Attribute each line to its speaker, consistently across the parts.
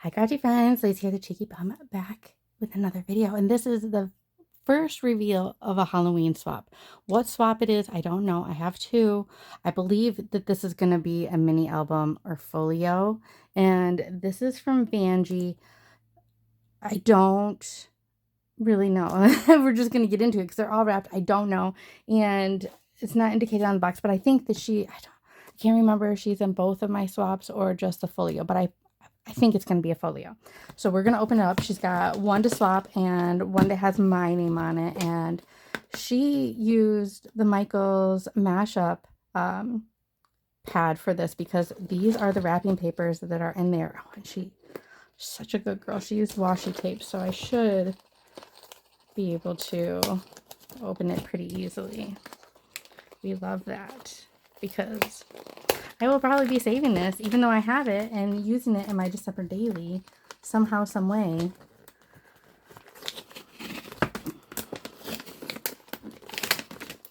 Speaker 1: Hi, Gotchi friends. Lacey here, the Cheeky Bum, back with another video. And this is the first reveal of a Halloween swap. What swap it is, I don't know. I have two. I believe that this is going to be a mini album or folio. And this is from Vangie. I don't really know. We're just going to get into it because they're all wrapped. I don't know. And it's not indicated on the box, but I think that I can't remember if she's in both of my swaps or just the folio, but I think it's going to be a folio. So we're going to open it up. She's got one to swap and one that has my name on it. And she used the Michaels mashup pad for this because these are the wrapping papers that are in there. Oh, and she's such a good girl. She used washi tape, so I should be able to open it pretty easily. We love that because I will probably be saving this, even though I have it, and using it in my December daily, somehow, some way.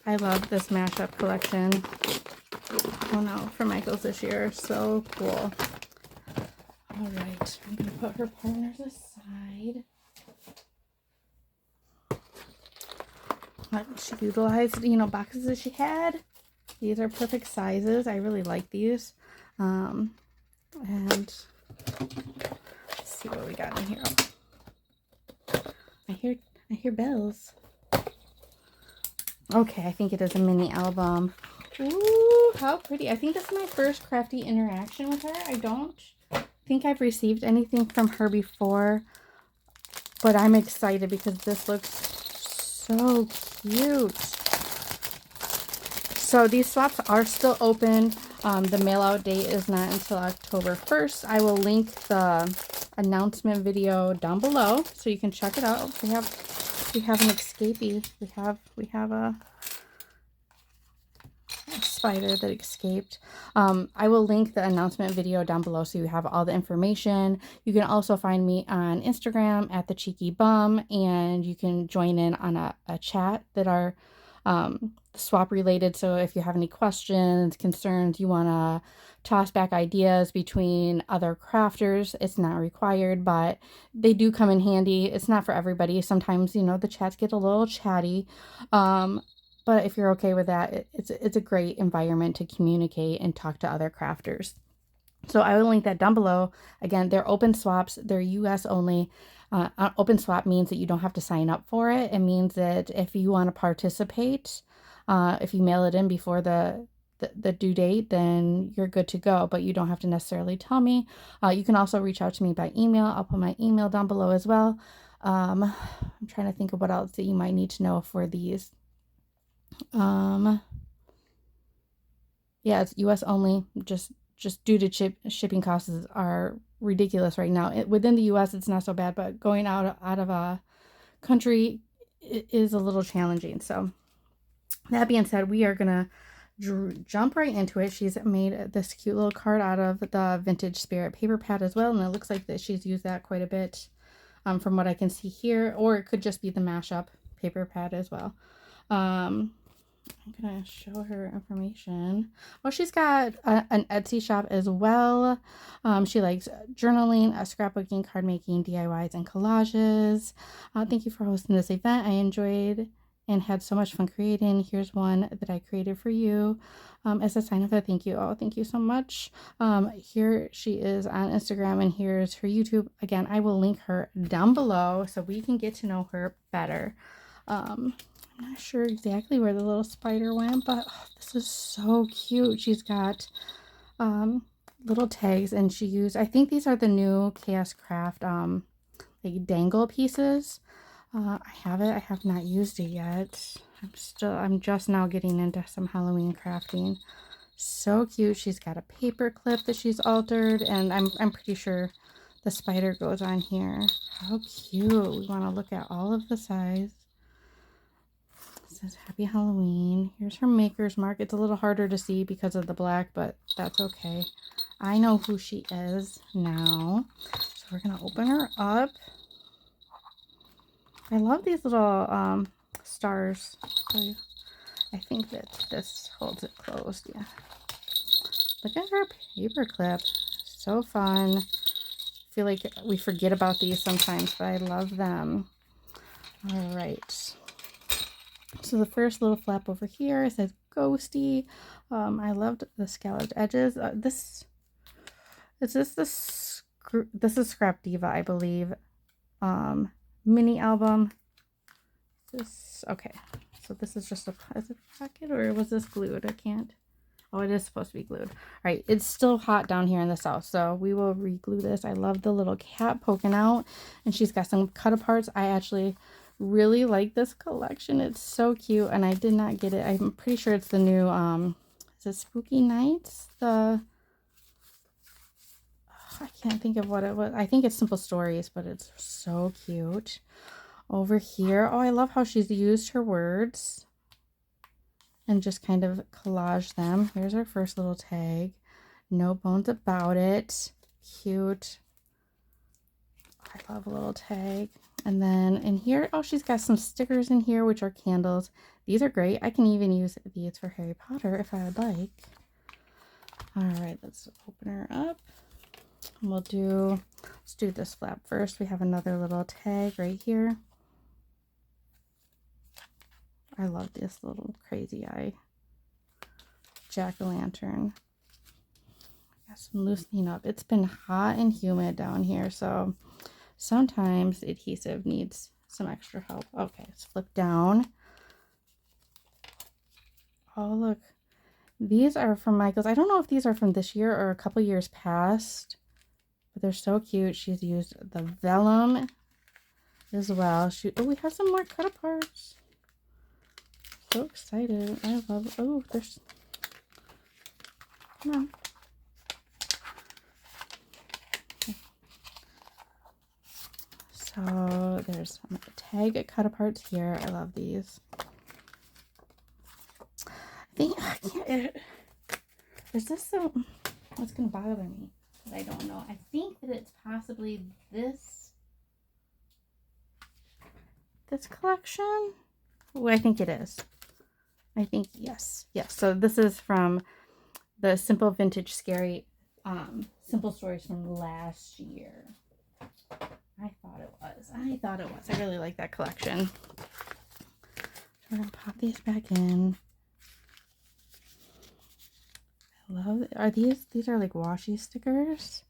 Speaker 1: I love this mashup collection. Oh no, for Michael's this year. So cool. All right, I'm going to put her partners aside. She utilized, boxes that she had. These are perfect sizes. I really like these. And let's see what we got in here. I hear bells. Okay, I think it is a mini album. Ooh, how pretty. I think this is my first crafty interaction with her. I don't think I've received anything from her before, but I'm excited because this looks so cute. So these swaps are still open. The mail out date is not until October 1st. I will link the announcement video down below so you can check it out. We have an escapee. We have a spider that escaped. I will link the announcement video down below so you have all the information. You can also find me on Instagram at the Cheeky Bum, and you can join in on a chat that are swap related. So if you have any questions, concerns, you want to toss back ideas between other crafters, it's not required, but they do come in handy. It's not for everybody. Sometimes, the chats get a little chatty. But if you're okay with that, it's a great environment to communicate and talk to other crafters. So I will link that down below. Again, they're open swaps. They're US only. Open swap means that you don't have to sign up for it. It means that if you want to participate, if you mail it in before the due date, then you're good to go, but you don't have to necessarily tell me. You can also reach out to me by email. I'll put my email down below as well. I'm trying to think of what else that you might need to know for these. Yeah, it's US only, just due to shipping costs are ridiculous right now. Within the US, it's not so bad, but going out of a country is a little challenging. So that being said, we are gonna jump right into it. She's made this cute little card out of the Vintage Spirit paper pad as well, and it looks like that she's used that quite a bit, from what I can see here, or it could just be the mashup paper pad as well. I'm gonna show her information. Oh, she's got an Etsy shop as well. She likes journaling, scrapbooking, card making, DIYs, and collages. Thank you for hosting this event. I enjoyed and had so much fun creating. Here's one that I created for you as a sign of a thank you. Oh, thank you so much. Here she is on Instagram, and here's her YouTube. Again, I will link her down below so we can get to know her better. I'm not sure exactly where the little spider went, but this is so cute. She's got little tags, and she used, I think these are the new Chaos Craft like dangle pieces. I have it. I have not used it yet. I'm just now getting into some Halloween crafting. So cute. She's got a paper clip that she's altered, and I'm pretty sure the spider goes on here. How cute. We want to look at all of the size. It says Happy Halloween. Here's her maker's mark. It's a little harder to see because of the black, but that's okay. I know who she is now. So we're going to open her up. I love these little stars. So I think that this holds it closed. Yeah. Look at her paper clip. So fun. feel like we forget about these sometimes, but I love them. All right. So the first little flap over here, it says Ghosty. I loved the scalloped edges. This is Scrap Diva, I believe. Mini album. Okay. So this is just is it a pocket or was this glued? I can't. Oh, it is supposed to be glued. All right, it's still hot down here in the south, so we will re-glue this. I love the little cat poking out, and she's got some cut aparts. I actually really like this collection. It's so cute, and I did not get it. I'm pretty sure it's the new, is it Spooky Nights? I can't think of what it was. I think it's Simple Stories, but it's so cute. Over here, oh, I love how she's used her words and just kind of collage them. Here's our first little tag. No bones about it. Cute. I love a little tag. And then in here, oh, she's got some stickers in here, which are candles. These are great. I can even use these for Harry Potter if I would like. All right, let's open her up. And let's do this flap first. We have another little tag right here. I love this little crazy eye jack-o'-lantern. Got some loosening up. It's been hot and humid down here, so sometimes adhesive needs some extra help. Okay, let's flip down. Oh, look. These are from Michael's. I don't know if these are from this year or a couple years past, but they're so cute. She's used the vellum as well. Oh, we have some more cut aparts. So excited. I love, oh, there's, come on. So there's some tag cut aparts here. I love these. I can't, is this so, what's going to bother me? I don't know. I think that it's possibly this collection. Oh, I think it is. I think, yes. So this is from the Simple Vintage Scary Simple Stories from last year. I thought it was. I really like that collection. So we're going to pop these back in. I love, these are like washi stickers.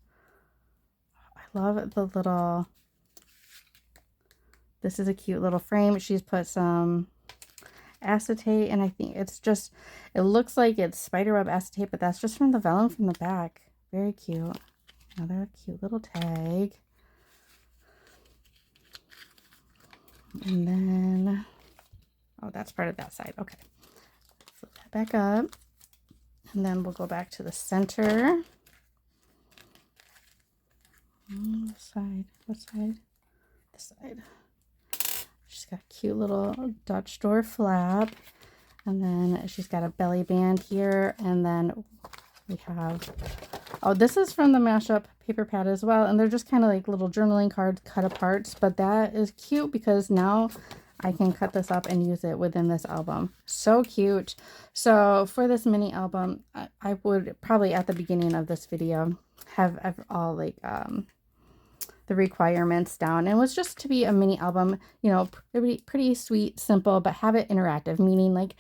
Speaker 1: I love the little, this is a cute little frame. She's put some acetate, and I think it's just, it looks like it's spiderweb acetate, but that's just from the vellum from the back. Very cute. Another cute little tag. And then, oh, that's part of that side. Okay. Flip that back up. And then we'll go back to the center. This side. What side? This side. She's got a cute little Dutch door flap. And then she's got a belly band here. And then we have, oh, this is from the mashup paper pad as well. And they're just kind of like little journaling cards cut aparts. But that is cute because now I can cut this up and use it within this album. So cute. So for this mini album, I would probably at the beginning of this video have all like the requirements down. And it was just to be a mini album, you know, pretty sweet, simple, but have it interactive, meaning like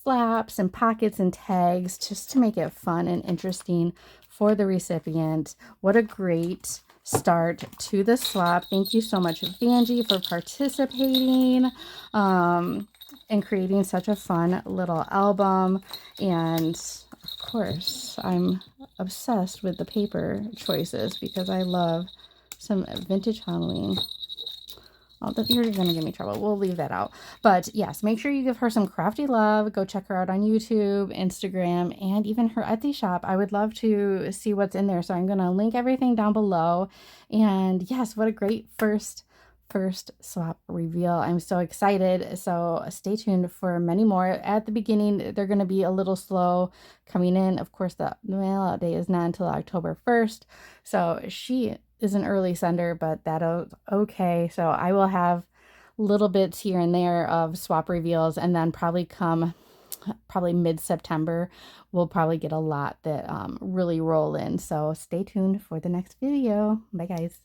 Speaker 1: flaps and pockets and tags, just to make it fun and interesting for the recipient. What a great start to the swap. Thank you so much, Vangie, for participating and creating such a fun little album. And of course, I'm obsessed with the paper choices because I love some vintage Halloween. Oh, you're going to give me trouble. We'll leave that out. But yes, make sure you give her some crafty love. Go check her out on YouTube, Instagram, and even her Etsy shop. I would love to see what's in there. So I'm going to link everything down below. And yes, what a great first swap reveal. I'm so excited. So stay tuned for many more. At the beginning, they're going to be a little slow coming in. Of course, the mail out day is not until October 1st. So she is an early sender, but that's okay. So I will have little bits here and there of swap reveals, and then probably mid-September, we'll probably get a lot that really roll in. So stay tuned for the next video. Bye, guys.